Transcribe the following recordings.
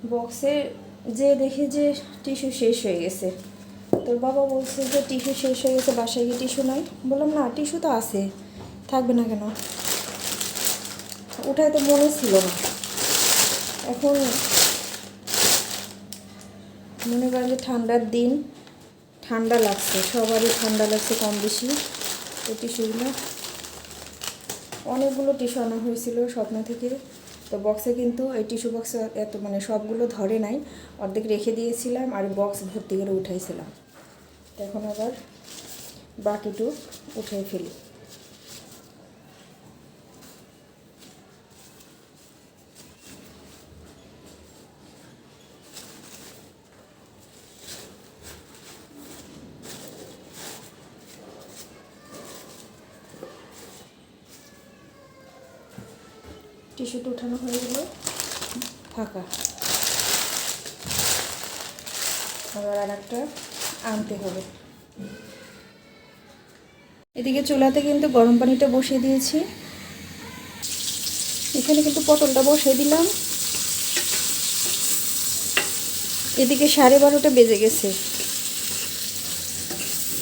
বক্সে যে দেখি যে টিস্যু শেষ হয়ে গেছে। তোর বাবা বলছে যে টিস্যু শেষ হয়ে গেছে, বাসায় গিয়ে টিস্যু নাই। বললাম না, টিস্যু তো আছে, থাকবে না কেন? ওটাই তো মনে ছিল না। এখন মনে করেন যে ঠান্ডার দিন, ঠান্ডা লাগছে, সবারই ঠান্ডা লাগছে কম বেশি। তো টিস্যুগুলো, অনেকগুলো টিস্যু আনা হয়েছিল স্বপ্ন থেকে। তো বক্সে কিন্তু এই টিস্যু বক্সে এত মানে সবগুলো ধরে নাই, অর্ধেক রেখে দিয়েছিলাম আর বক্স ভর্তি করে উঠাইছিলাম। তো এখন আবার বাকিটুক উঠিয়ে ফেলি। টিস্যুটা উঠানো হয়ে গেল, ফাঁকা। আবার আর একটা আনতে হবে। এদিকে চুলাতে কিন্তু গরম পানিটা বসিয়ে দিয়েছি। এখানে কিন্তু পটলটা বসিয়ে দিলাম। এদিকে 12:30টা বেজে গেছে।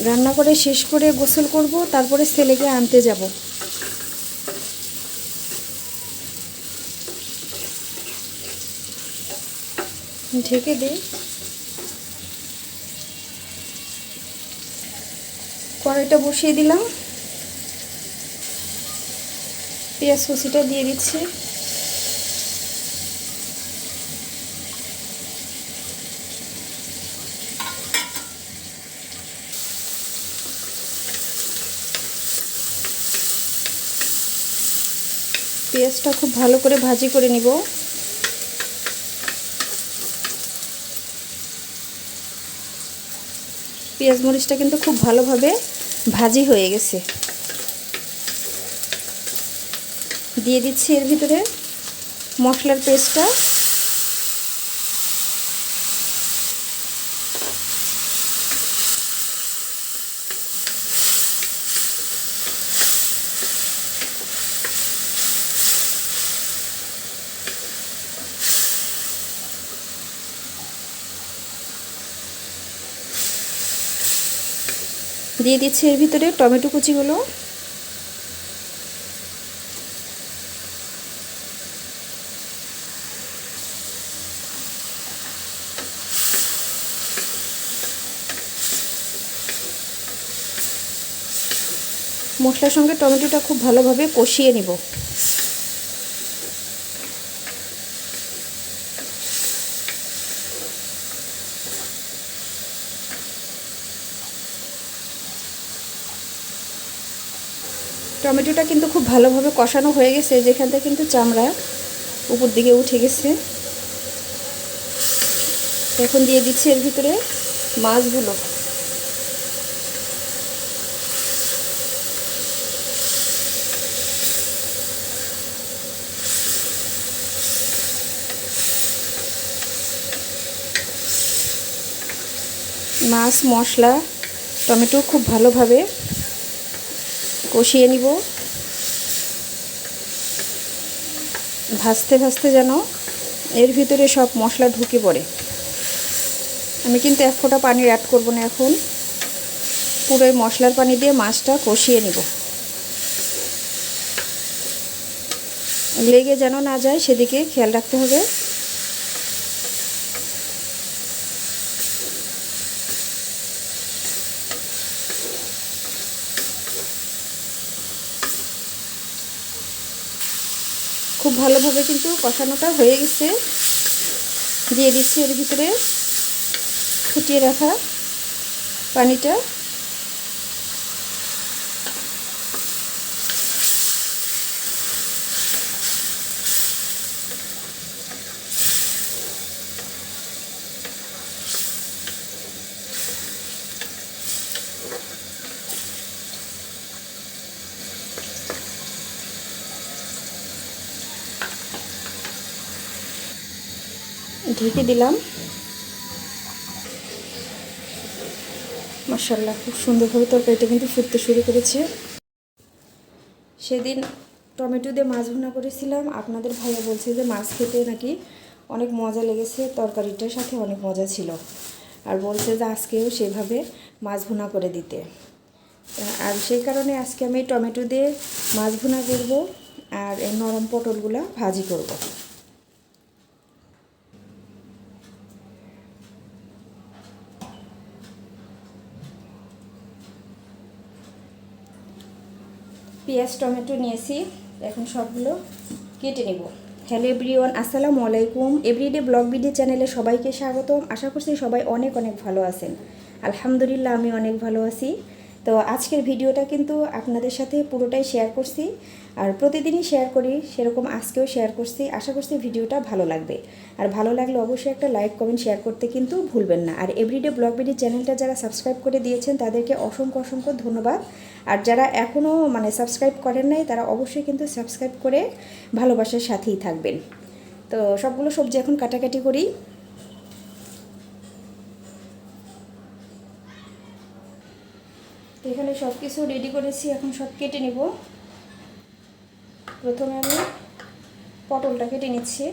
রান্না করে শেষ করে গোসল করব, তারপরে ছেলেকে আনতে যাব। ঢেকে দিই। কড়াইটা বসিয়ে দিলাম, পেঁয়াজ কুচিটা দিয়ে দিচ্ছি। পেঁয়াজটা খুব ভালো করে ভাজি করে নিব। পেঁয়াজ মরিচটা কিন্তু খুব ভালোভাবে ভাজি হয়ে গেছে। দিয়ে দিচ্ছি এর ভিতরে মশলার পেস্টটা। দিয়ে দিচ্ছি এর ভিতরে টমেটো কুচিগুলো। মশলার সঙ্গে টমেটোটা খুব ভালোভাবে কষিয়ে নিব। টমেটোটা কিন্তু খুব ভালোভাবে কষানো হয়ে গেছে, যেখান থেকে কিন্তু চামড়া উপর দিকে উঠে গেছে। এখন দিয়ে দিচ্ছি এর ভিতরে মাছগুলো। মাছ, মশলা, টমেটো খুব ভালোভাবে কষিয়ে নিব, ভাজতে ভাজতে যেন এর ভিতরে সব মশলা ঢুকে পড়ে। আমি কিন্তু এক ফোঁটা পানি অ্যাড করব না, এখন পুরোই মশলার পানি দিয়ে মাছটা কষিয়ে নিব। লেগে যেন না যায় সেদিকে খেয়াল রাখতে হবে। খুব ভালোভাবে কিন্তু কষানোটা হয়ে গেছে। দিয়ে দিচ্ছি এর ভিতরে ফুটিয়ে রাখা পানিটা। ঢেকে দিলাম। মাশাআল্লাহ, খুব সুন্দরভাবে তরকারিটা কিন্তু ফুটতে শুরু করেছে। সেদিন টমেটো দিয়ে মাছ ভুনা করেছিলাম। আপনাদের ভাইয়া বলছে যে মাছ খেতে নাকি অনেক মজা লেগেছে, তরকারিটার সাথে অনেক মজা ছিল। আর বলছে যে আজকেও সেভাবে মাছ ভুনা করে দিতে। আর সেই কারণে আজকে আমি টমেটো দিয়ে মাছ ভুনা করব আর এই নরম পটলগুলো ভাজি করব। পেঁয়াজ টমেটো নিয়েছি, এখন সবগুলো কেটে নেব। হ্যালো এভরিওয়ান, আসসালামু আলাইকুম। এভরিডে ব্লগ ভিডিও চ্যানেলে সবাইকে স্বাগতম। আশা করছি সবাই অনেক অনেক ভালো আছেন। আলহামদুলিল্লাহ আমি অনেক ভালো আছি। তো আজকের ভিডিওটা কিন্তু আপনাদের সাথে পুরোটাই শেয়ার করছি, আর প্রতিদিনই শেয়ার করি, সেরকম আজকেও শেয়ার করছি। আশা করছি ভিডিওটা ভালো লাগবে, আর ভালো লাগলে অবশ্যই একটা লাইক কমেন্ট শেয়ার করতে কিন্তু ভুলবেন না। আর এভরিডে ব্লগ ভিডিও চ্যানেলটা যারা সাবস্ক্রাইব করে দিয়েছেন তাদেরকে অসংখ্য অসংখ্য ধন্যবাদ। আর যারা এখনও সাবস্ক্রাইব করেন নাই তারা অবশ্যই কিন্তু সাবস্ক্রাইব করে ভালোবাসার সাথেই থাকবেন। তো সবগুলো সবজি এখন কাটাকাটি করি। তো এখানে সব কিছু রেডি করেছি, এখন সব কেটে নেব। প্রথমে আমি পটলটা কেটে নিচ্ছি।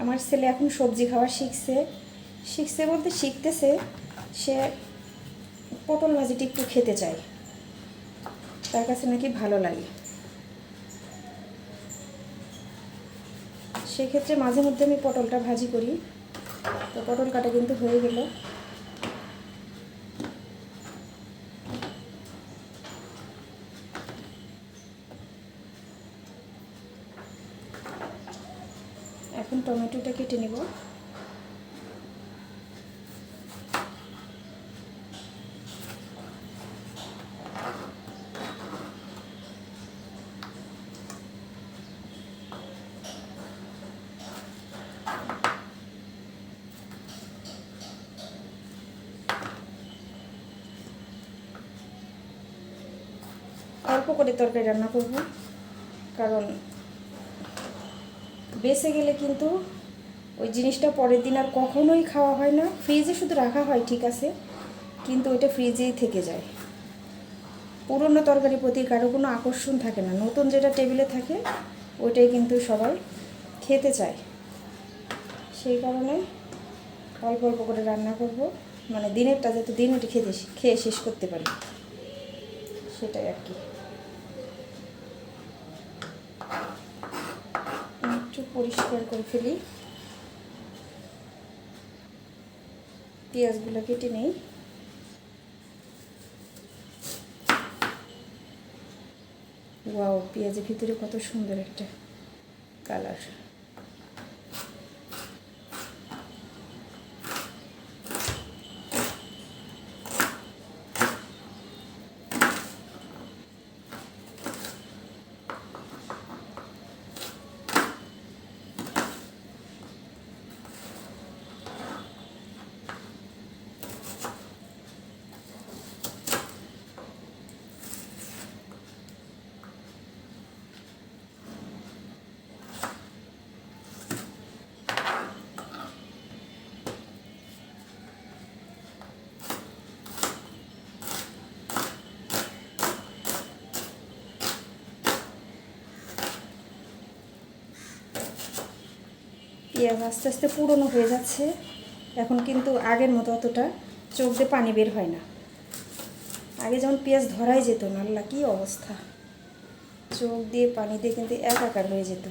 আমার ছেলে এখন সবজি খাওয়া শিখছে বলতে শিখতেছে। সে পটল ভাজিটা একটু খেতে চায়, তার কাছে নাকি ভালো লাগে। সেক্ষেত্রে মাঝে মধ্যে আমি পটলটা ভাজি করি। তো পটল কাটা কিন্তু হয়ে গেল। এখন টমেটোটা কেটে নেব। অল্প করে তরকারি রান্না করব, কারণ বেঁচে গেলে কিন্তু ওই জিনিসটা পরের দিন আর কখনোই খাওয়া হয় না। ফ্রিজে শুধু রাখা হয় ঠিক আছে, কিন্তু ওইটা ফ্রিজেই থেকে যায়। পুরনো তরকারির প্রতি কারো কোনো আকর্ষণ থাকে না, নতুন যেটা টেবিলে থাকে ওইটাই কিন্তু সবাই খেতে চায়। সেই কারণে অল্প অল্প করে রান্না করব, দিনেরটা যাতে দিনে খেয়ে শেষ করতে পারি, সেটাই আর কি। একটু পরিষ্কার করে ফেলি, পেঁয়াজগুলো কেটে নেই। ওয়াও, পেঁয়াজের ভিতরে কত সুন্দর একটা কালার। পেঁয়াজ আস্তে আস্তে পুরনো হয়ে যাচ্ছে, এখন কিন্তু আগের মতো অতটা চোখ দিয়ে পানি বের হয় না। আগে যেমন পেঁয়াজ ধরাই যেত না, আল্লাহ কী অবস্থা, চোখ দিয়ে পানি দিয়ে কিন্তু একাকার হয়ে যেত।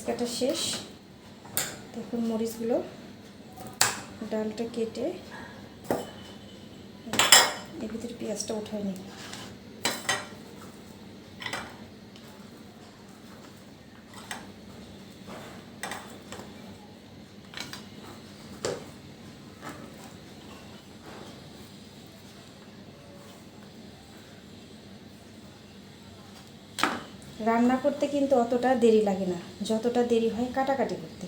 কাটা শেষ। এখন মরিচগুলো, ডালটা কেটে এর ভিতরে পেঁয়াজটা উঠায় নিই। রান্না করতে কিন্তু অতটা দেরি লাগে না, যতটা দেরি হয় কাটাকাটি করতে।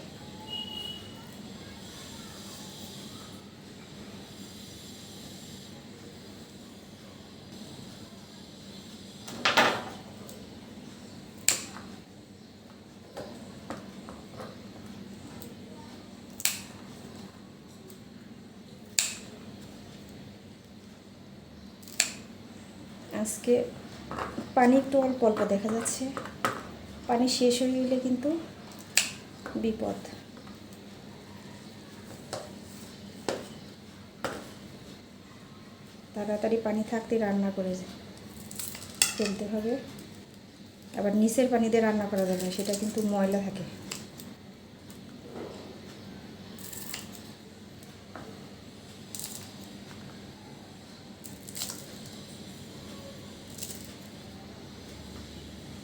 আজকে পানি একটু অল্প অল্প দেখা যাচ্ছে, পানি শেষ হয়ে গেলে কিন্তু বিপদ। তাড়াতাড়ি পানি থাকতে রান্না করে ফেলতে হবে। আবার নিচের পানি দিয়ে রান্না করা যাবে না, সেটা কিন্তু ময়লা থাকে।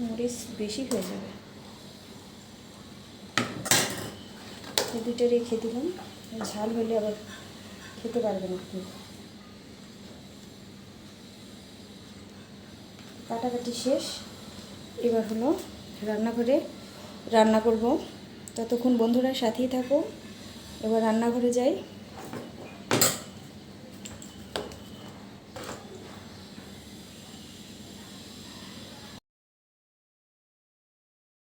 মরিচ বেশি হয়ে যাবে, এই দুইটা রেখে দিলাম, ঝাল হলে আবার খেতে পারবে না। কাটাকাটি শেষ, এবার হলো রান্নাঘরে রান্না করব। ততক্ষণ বন্ধুরা সাথেই থাকো। এবার রান্নাঘরে যাই।